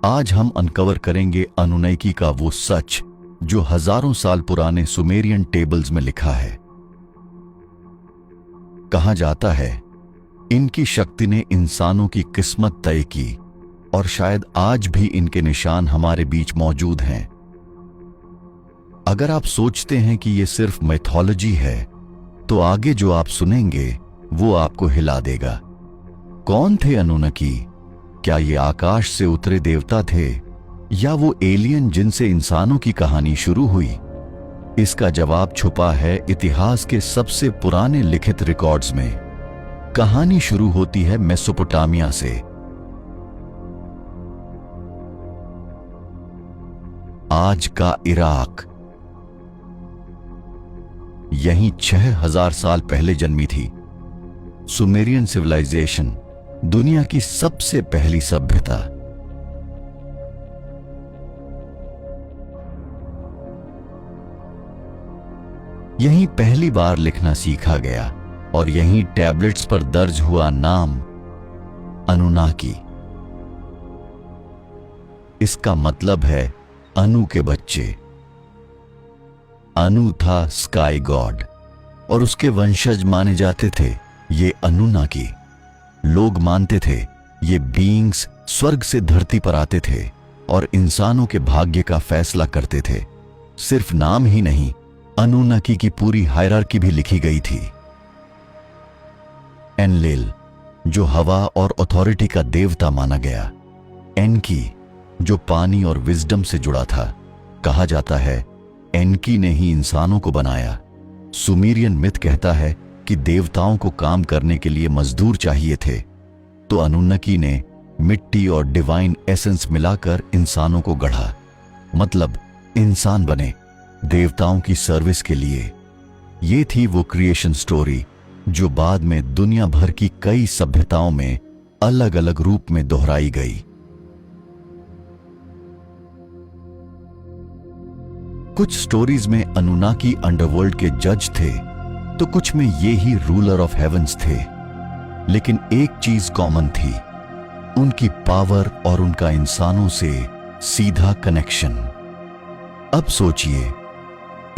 आज हम अनकवर करेंगे अनुनैकी का वो सच जो हजारों साल पुराने सुमेरियन टेबल्स में लिखा है। कहा जाता है इनकी शक्ति ने इंसानों की किस्मत तय की और शायद आज भी इनके निशान हमारे बीच मौजूद हैं। अगर आप सोचते हैं कि ये सिर्फ मैथोलॉजी है तो आगे जो आप सुनेंगे वो आपको हिला देगा। कौन थे अनुनकी? क्या ये आकाश से उतरे देवता थे या वो एलियन जिनसे इंसानों की कहानी शुरू हुई? इसका जवाब छुपा है इतिहास के सबसे पुराने लिखित रिकॉर्ड्स में। कहानी शुरू होती है मेसोपोटामिया से। आज का इराक। यहीं 6000 साल पहले जन्मी थी सुमेरियन सिविलाइजेशन, दुनिया की सबसे पहली सभ्यता। यहीं पहली बार लिखना सीखा गया और यहीं टैबलेट्स पर दर्ज हुआ नाम अनुनाकी। इसका मतलब है अनु के बच्चे। अनु था स्काई गॉड और उसके वंशज माने जाते थे ये अनुनाकी। लोग मानते थे ये बीइंग्स स्वर्ग से धरती पर आते थे और इंसानों के भाग्य का फैसला करते थे। सिर्फ नाम ही नहीं, अनुनाकी की पूरी हायरार्की भी लिखी गई थी। एनलिल जो हवा और अथॉरिटी का देवता माना गया। एनकी जो पानी और विजडम से जुड़ा था। कहा जाता है एनकी ने ही इंसानों को बनाया। सुमेरियन मिथ कहता है कि देवताओं को काम करने के लिए मजदूर चाहिए थे, तो अनुन्नकी ने मिट्टी और डिवाइन एसेंस मिलाकर इंसानों को गढ़ा। मतलब इंसान बने देवताओं की सर्विस के लिए। ये थी वो क्रिएशन स्टोरी जो बाद में दुनिया भर की कई सभ्यताओं में अलग अलग रूप में दोहराई गई। कुछ स्टोरीज में अनुनाकी अंडरवर्ल्ड के जज थे तो कुछ में ये ही रूलर ऑफ हेवंस थे। लेकिन एक चीज कॉमन थी, उनकी पावर और उनका इंसानों से सीधा कनेक्शन। अब सोचिए,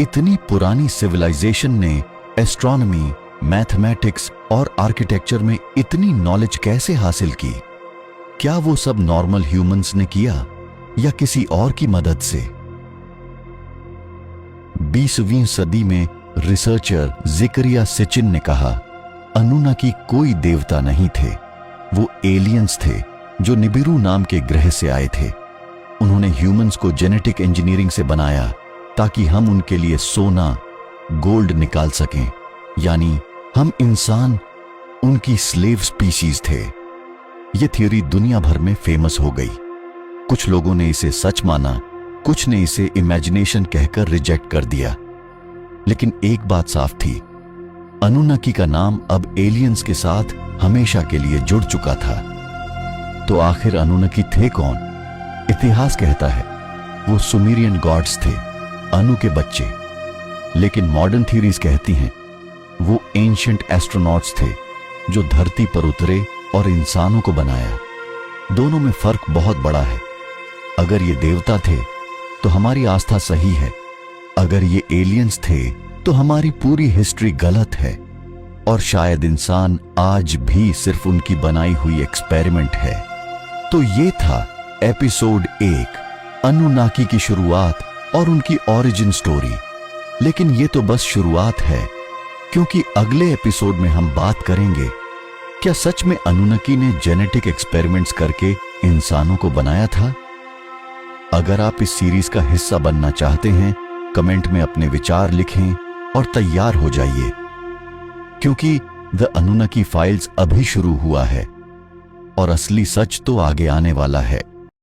इतनी पुरानी सिविलाइजेशन ने एस्ट्रोनॉमी, मैथमेटिक्स और आर्किटेक्चर में इतनी नॉलेज कैसे हासिल की? क्या वो सब नॉर्मल ह्यूमंस ने किया या किसी और की मदद से? 20वीं सदी में रिसर्चर ज़िकरिया सिचिन ने कहा अनुनाकी कोई देवता नहीं थे, वो एलियंस थे जो निबिरू नाम के ग्रह से आए थे। उन्होंने ह्यूमंस को जेनेटिक इंजीनियरिंग से बनाया ताकि हम उनके लिए सोना, गोल्ड निकाल सकें। यानी हम इंसान उनकी स्लेव स्पीशीज थे। यह थ्योरी दुनिया भर में फेमस हो गई। कुछ लोगों ने इसे सच माना, कुछ ने इसे इमेजिनेशन कहकर रिजेक्ट कर दिया। लेकिन एक बात साफ थी, अनुनाकी का नाम अब एलियंस के साथ हमेशा के लिए जुड़ चुका था। तो आखिर अनुनाकी थे कौन? इतिहास कहता है वो सुमेरियन गॉड्स थे, अनु के बच्चे। लेकिन मॉडर्न थ्योरीज कहती हैं वो एंशिएंट एस्ट्रोनॉट्स थे जो धरती पर उतरे और इंसानों को बनाया। दोनों में फर्क बहुत बड़ा है। अगर ये देवता थे तो हमारी आस्था सही है, अगर ये एलियंस थे तो हमारी पूरी हिस्ट्री गलत है। और शायद इंसान आज भी सिर्फ उनकी बनाई हुई एक्सपेरिमेंट है। तो ये था एपिसोड 1, अनुनाकी की शुरुआत और उनकी ओरिजिन स्टोरी। लेकिन ये तो बस शुरुआत है, क्योंकि अगले एपिसोड में हम बात करेंगे क्या सच में अनुनाकी ने जेनेटिक एक्सपेरिमेंट्स करके इंसानों को बनाया था? अगर आप इस सीरीज का हिस्सा बनना चाहते हैं, कमेंट में अपने विचार लिखें और तैयार हो जाइए, क्योंकि द अनुनाकी फाइल्स अभी शुरू हुआ है और असली सच तो आगे आने वाला है।